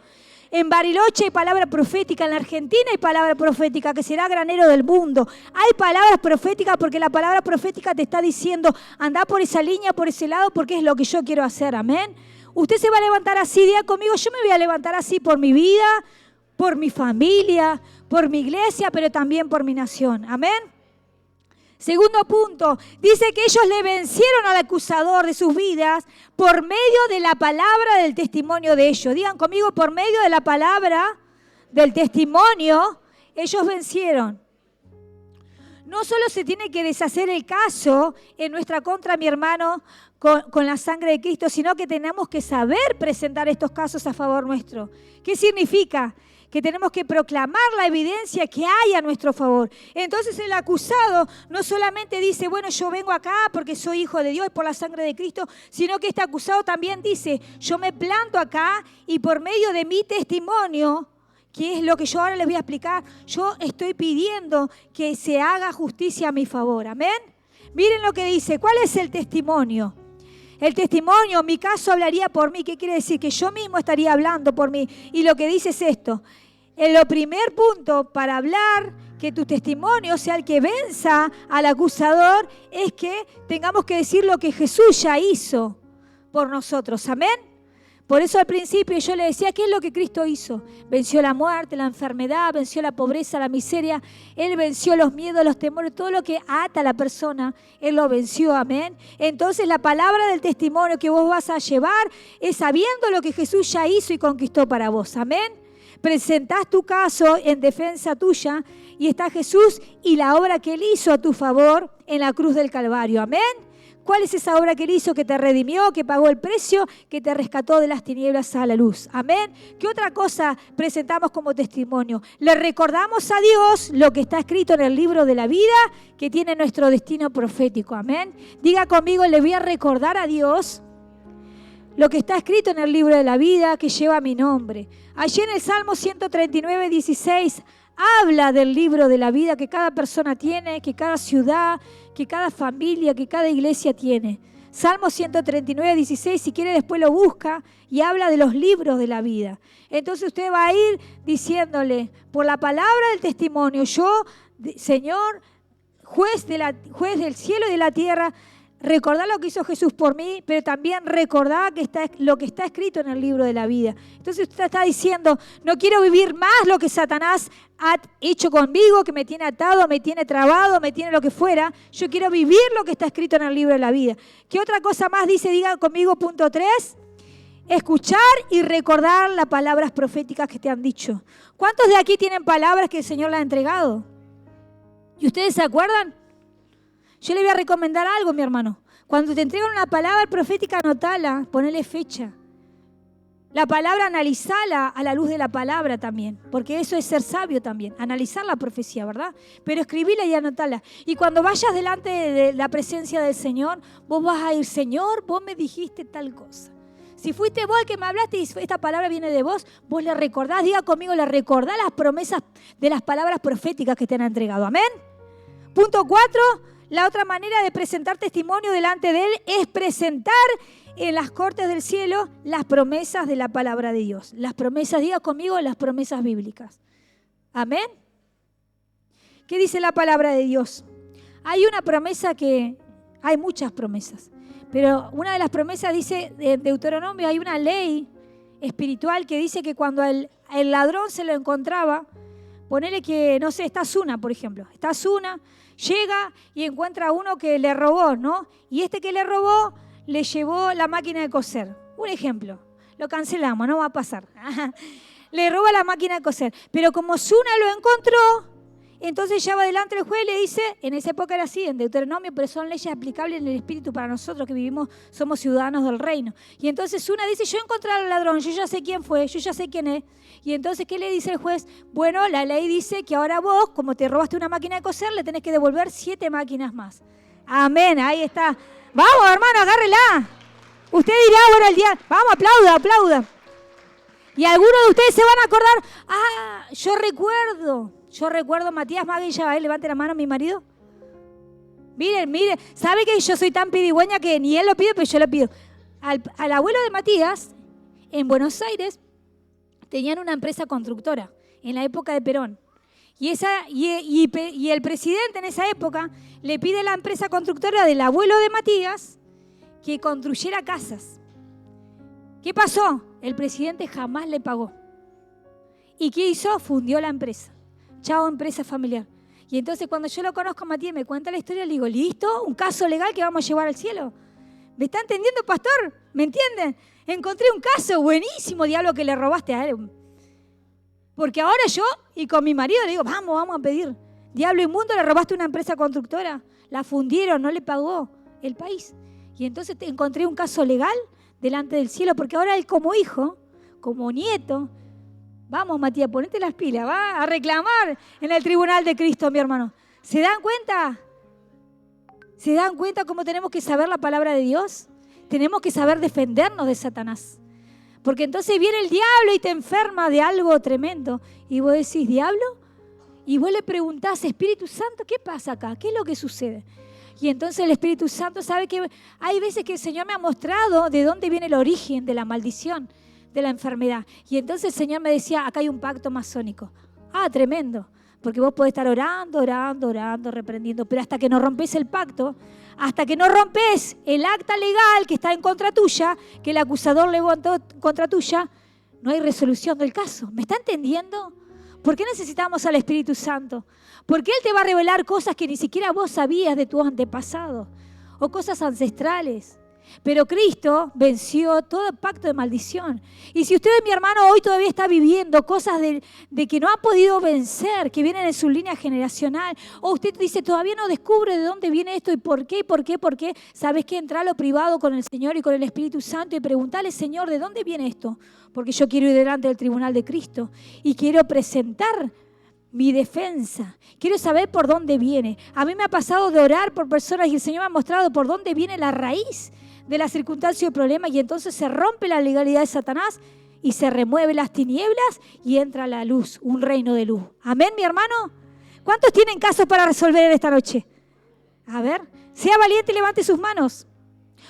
En Bariloche hay palabra profética, en la Argentina hay palabra profética, que será granero del mundo. Hay palabras proféticas porque la palabra profética te está diciendo: anda por esa línea, por ese lado, porque es lo que yo quiero hacer. Amén. Usted se va a levantar así, diga conmigo: yo me voy a levantar así por mi vida, por mi familia, por mi iglesia, pero también por mi nación. Amén. Segundo punto, dice que ellos le vencieron al acusador de sus vidas por medio de la palabra del testimonio de ellos. Digan conmigo: por medio de la palabra del testimonio, ellos vencieron. No solo se tiene que deshacer el caso en nuestra contra, mi hermano, con la sangre de Cristo, sino que tenemos que saber presentar estos casos a favor nuestro. ¿Qué significa? Que tenemos que proclamar la evidencia que hay a nuestro favor. Entonces el acusado no solamente dice: bueno, yo vengo acá porque soy hijo de Dios por la sangre de Cristo, sino que este acusado también dice: yo me planto acá y por medio de mi testimonio que es lo que yo ahora les voy a explicar. Yo estoy pidiendo que se haga justicia a mi favor. Amén. Miren lo que dice. ¿Cuál es el testimonio? El testimonio, mi caso hablaría por mí. ¿Qué quiere decir? Que yo mismo estaría hablando por mí. Y lo que dice es esto. En lo primer punto para hablar, que tu testimonio sea el que venza al acusador, es que tengamos que decir lo que Jesús ya hizo por nosotros. Amén. Por eso al principio yo le decía, ¿qué es lo que Cristo hizo? Venció la muerte, la enfermedad, venció la pobreza, la miseria. Él venció los miedos, los temores, todo lo que ata a la persona, Él lo venció, amén. Entonces la palabra del testimonio que vos vas a llevar es sabiendo lo que Jesús ya hizo y conquistó para vos, amén. Presentás tu caso en defensa tuya y está Jesús y la obra que Él hizo a tu favor en la cruz del Calvario, amén. ¿Cuál es esa obra que Él hizo, que te redimió, que pagó el precio, que te rescató de las tinieblas a la luz? Amén. ¿Qué otra cosa presentamos como testimonio? Le recordamos a Dios lo que está escrito en el libro de la vida, que tiene nuestro destino profético. Amén. Diga conmigo, le voy a recordar a Dios lo que está escrito en el libro de la vida, que lleva mi nombre. Allí en el Salmo 139, 16, habla del libro de la vida que cada persona tiene, que cada ciudad, que cada familia, que cada iglesia tiene. Salmo 139, 16, si quiere después lo busca y habla de los libros de la vida. Entonces usted va a ir diciéndole, por la palabra del testimonio, yo, Señor, juez del cielo y de la tierra, recordar lo que hizo Jesús por mí, pero también recordar lo que está escrito en el libro de la vida. Entonces usted está diciendo, no quiero vivir más lo que Satanás ha hecho conmigo, que me tiene atado, me tiene trabado, me tiene lo que fuera. Yo quiero vivir lo que está escrito en el libro de la vida. ¿Qué otra cosa más dice? Diga conmigo, punto 3. Escuchar y recordar las palabras proféticas que te han dicho. ¿Cuántos de aquí tienen palabras que el Señor le ha entregado? ¿Y ustedes se acuerdan? Yo le voy a recomendar algo, mi hermano. Cuando te entregan una palabra profética, anotala, ponele fecha. La palabra, analizala a la luz de la palabra también, porque eso es ser sabio también, analizar la profecía, ¿verdad? Pero escribila y anotala. Y cuando vayas delante de la presencia del Señor, vos vas a ir, Señor, vos me dijiste tal cosa. Si fuiste vos el que me hablaste y esta palabra viene de vos, vos le recordás, diga conmigo, le recordás las promesas de las palabras proféticas que te han entregado. Amén. Punto 4. La otra manera de presentar testimonio delante de Él es presentar en las cortes del cielo las promesas de la palabra de Dios. Las promesas, diga conmigo, las promesas bíblicas. Amén. ¿Qué dice la palabra de Dios? Hay una promesa hay muchas promesas, pero una de las promesas dice, en Deuteronomio hay una ley espiritual que dice que cuando el ladrón se lo encontraba, ponele que, no sé, está Zuna, por ejemplo, está Zuna, llega y encuentra a uno que le robó, ¿no? Y este que le robó le llevó la máquina de coser. Un ejemplo. Lo cancelamos, no va a pasar. Le roba la máquina de coser. Pero como Zuna lo encontró, entonces ya va delante del juez y le dice, en esa época era así, en Deuteronomio, pero son leyes aplicables en el Espíritu para nosotros que vivimos, somos ciudadanos del reino. Y entonces Zuna dice, yo encontré al ladrón, yo ya sé quién fue, yo ya sé quién es. Y entonces, ¿qué le dice el juez? Bueno, la ley dice que ahora vos, como te robaste una máquina de coser, le tenés que devolver 7 máquinas más. Amén, ahí está. Vamos, hermano, agárrela. Usted dirá ahora el día, vamos, aplauda. Y algunos de ustedes se van a acordar, yo recuerdo, Matías Maguilla, levante la mano, mi marido. Miren, ¿sabe que yo soy tan pidigüeña que ni él lo pide, pero yo lo pido? Al abuelo de Matías, en Buenos Aires, tenían una empresa constructora, en la época de Perón. Y el presidente en esa época le pide a la empresa constructora del abuelo de Matías que construyera casas. ¿Qué pasó? El presidente jamás le pagó. ¿Y qué hizo? Fundió la empresa. Chao, empresa familiar. Y entonces cuando yo lo conozco a Matías, me cuenta la historia, le digo, ¿listo? ¿Un caso legal que vamos a llevar al cielo? ¿Me está entendiendo, pastor? ¿Me entienden? Encontré un caso buenísimo, diablo, que le robaste a él. Porque ahora yo y con mi marido le digo, vamos a pedir. Diablo inmundo, le robaste una empresa constructora. La fundieron, no le pagó el país. Y entonces encontré un caso legal delante del cielo, porque ahora él como hijo, como nieto, vamos, Matías, ponete las pilas, va a reclamar en el tribunal de Cristo, mi hermano. ¿Se dan cuenta? ¿Se dan cuenta cómo tenemos que saber la palabra de Dios? Tenemos que saber defendernos de Satanás. Porque entonces viene el diablo y te enferma de algo tremendo. Y vos decís, ¿diablo? Y vos le preguntás, Espíritu Santo, ¿qué pasa acá? ¿Qué es lo que sucede? Y entonces el Espíritu Santo sabe que hay veces que el Señor me ha mostrado de dónde viene el origen de la maldición, de la enfermedad. Y entonces el Señor me decía, acá hay un pacto masónico. Ah, tremendo. Porque vos podés estar orando, reprendiendo, pero hasta que no rompes el pacto, hasta que no rompes el acta legal que está en contra tuya, que el acusador levantó contra tuya, no hay resolución del caso. ¿Me está entendiendo? ¿Por qué necesitamos al Espíritu Santo? Porque Él te va a revelar cosas que ni siquiera vos sabías de tus antepasados o cosas ancestrales. Pero Cristo venció todo pacto de maldición. Y si usted, mi hermano, hoy todavía está viviendo cosas de que no ha podido vencer, que vienen en su línea generacional, o usted dice, todavía no descubre de dónde viene esto y por qué, ¿sabes qué? Entra a lo privado con el Señor y con el Espíritu Santo y preguntarle, Señor, ¿de dónde viene esto? Porque yo quiero ir delante del tribunal de Cristo y quiero presentar mi defensa. Quiero saber por dónde viene. A mí me ha pasado de orar por personas y el Señor me ha mostrado por dónde viene la raíz de la circunstancia y el problema, y entonces se rompe la legalidad de Satanás y se remueve las tinieblas y entra la luz, un reino de luz. Amén, mi hermano. ¿Cuántos tienen casos para resolver en esta noche? A ver, sea valiente y levante sus manos.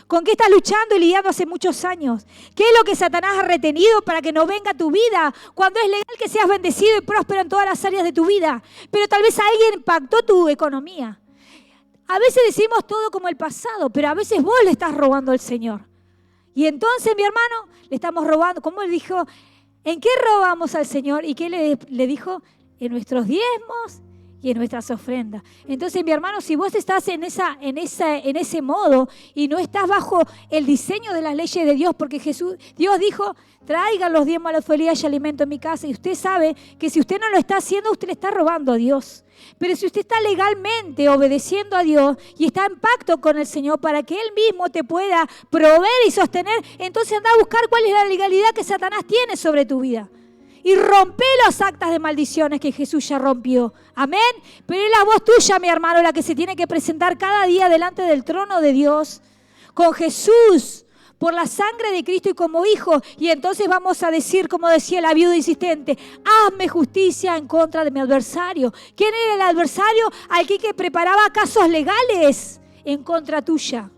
¿Con qué estás luchando y lidiando hace muchos años? ¿Qué es lo que Satanás ha retenido para que no venga a tu vida? Cuando es legal que seas bendecido y próspero en todas las áreas de tu vida, pero tal vez alguien impactó tu economía. A veces decimos todo como el pasado, pero a veces vos le estás robando al Señor. Y entonces, mi hermano, le estamos robando. Como él dijo, ¿en qué robamos al Señor? ¿Y qué le dijo? En nuestros diezmos y en nuestras ofrendas. Entonces, mi hermano, si vos estás en ese modo y no estás bajo el diseño de las leyes de Dios, porque Dios dijo, traigan los diezmos a la autoridad y alimento en mi casa, y usted sabe que si usted no lo está haciendo, usted le está robando a Dios. Pero si usted está legalmente obedeciendo a Dios y está en pacto con el Señor para que Él mismo te pueda proveer y sostener, entonces anda a buscar cuál es la legalidad que Satanás tiene sobre tu vida. Y rompe las actas de maldiciones que Jesús ya rompió. Amén. Pero es la voz tuya, mi hermano, la que se tiene que presentar cada día delante del trono de Dios con Jesús, por la sangre de Cristo y como hijo. Y entonces vamos a decir, como decía la viuda insistente, hazme justicia en contra de mi adversario. ¿Quién era el adversario? Aquel que preparaba casos legales en contra tuya.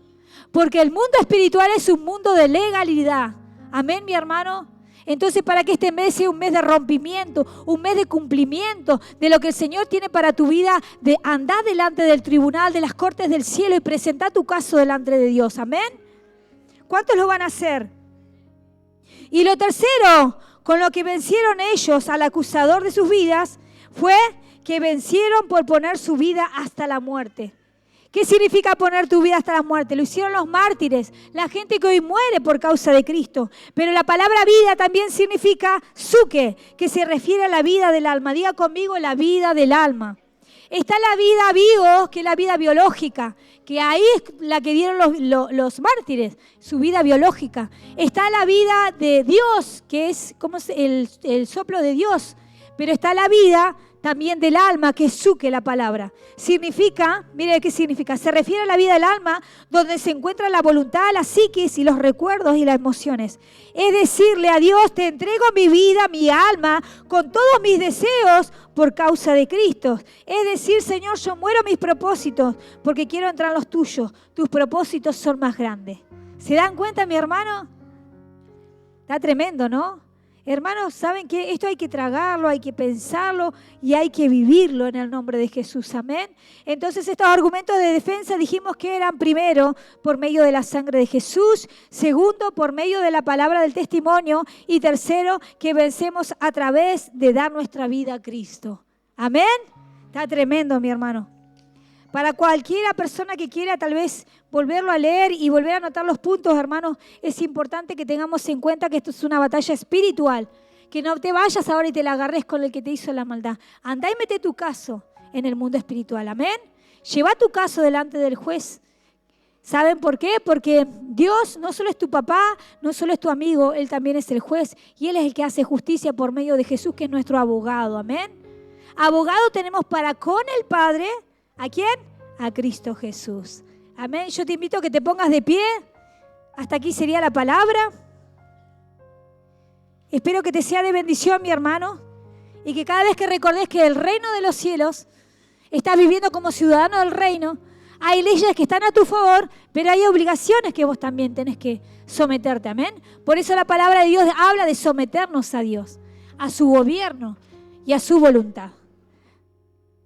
Porque el mundo espiritual es un mundo de legalidad. Amén, mi hermano. Entonces, para que este mes sea un mes de rompimiento, un mes de cumplimiento de lo que el Señor tiene para tu vida, de andar delante del tribunal, de las cortes del cielo y presentar tu caso delante de Dios. Amén. ¿Cuántos lo van a hacer? Y lo tercero, con lo que vencieron ellos al acusador de sus vidas, fue que vencieron por poner su vida hasta la muerte. ¿Qué significa poner tu vida hasta la muerte? Lo hicieron los mártires, la gente que hoy muere por causa de Cristo. Pero la palabra vida también significa suke, que se refiere a la vida del alma. Diga conmigo, la vida del alma. Está la vida vivo, que es la vida biológica, que ahí es la que dieron los mártires, su vida biológica. Está la vida de Dios, que es como el soplo de Dios. Pero está la vida también del alma, que es suke la palabra. Significa, mire qué significa, se refiere a la vida del alma, donde se encuentra la voluntad, la psiquis y los recuerdos y las emociones. Es decirle a Dios, te entrego mi vida, mi alma, con todos mis deseos por causa de Cristo. Es decir, Señor, yo muero mis propósitos porque quiero entrar en los tuyos. Tus propósitos son más grandes. ¿Se dan cuenta, mi hermano? Está tremendo, ¿no? Hermanos, ¿saben qué? Esto hay que tragarlo, hay que pensarlo y hay que vivirlo en el nombre de Jesús. Amén. Entonces, estos argumentos de defensa dijimos que eran, primero, por medio de la sangre de Jesús, segundo, por medio de la palabra del testimonio y tercero, que vencemos a través de dar nuestra vida a Cristo. Amén. Está tremendo, mi hermano. Para cualquiera persona que quiera tal vez volverlo a leer y volver a anotar los puntos, hermanos, es importante que tengamos en cuenta que esto es una batalla espiritual. Que no te vayas ahora y te la agarres con el que te hizo la maldad. Andá y mete tu caso en el mundo espiritual. Amén. Lleva tu caso delante del juez. ¿Saben por qué? Porque Dios no solo es tu papá, no solo es tu amigo, Él también es el juez. Y Él es el que hace justicia por medio de Jesús, que es nuestro abogado. Amén. Abogado tenemos para con el Padre. ¿A quién? A Cristo Jesús. Amén. Yo te invito a que te pongas de pie. Hasta aquí sería la palabra. Espero que te sea de bendición, mi hermano, y que cada vez que recordes que el reino de los cielos estás viviendo como ciudadano del reino, hay leyes que están a tu favor, pero hay obligaciones que vos también tenés que someterte, amén. Por eso la palabra de Dios habla de someternos a Dios, a su gobierno y a su voluntad.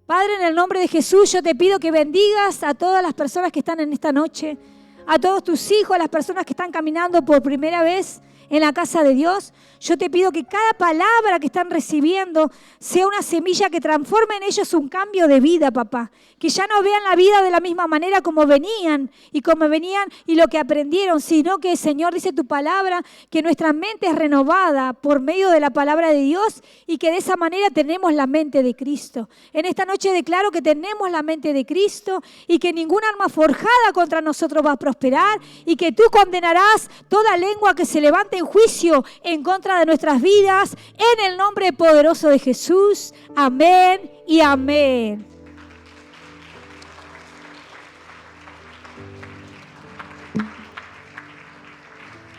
Padre, en el nombre de Jesús, yo te pido que bendigas a todas las personas que están en esta noche, a todos tus hijos, a las personas que están caminando por primera vez en la casa de Dios. Yo te pido que cada palabra que están recibiendo sea una semilla que transforme en ellos un cambio de vida, papá. Que ya no vean la vida de la misma manera como venían y lo que aprendieron, sino que, Señor, dice tu palabra, que nuestra mente es renovada por medio de la palabra de Dios y que de esa manera tenemos la mente de Cristo. En esta noche declaro que tenemos la mente de Cristo y que ningún arma forjada contra nosotros va a prosperar y que tú condenarás toda lengua que se levante en juicio en contra de nuestras vidas, en el nombre poderoso de Jesús. Amén y amén.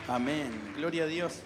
Amén. Gloria a Dios.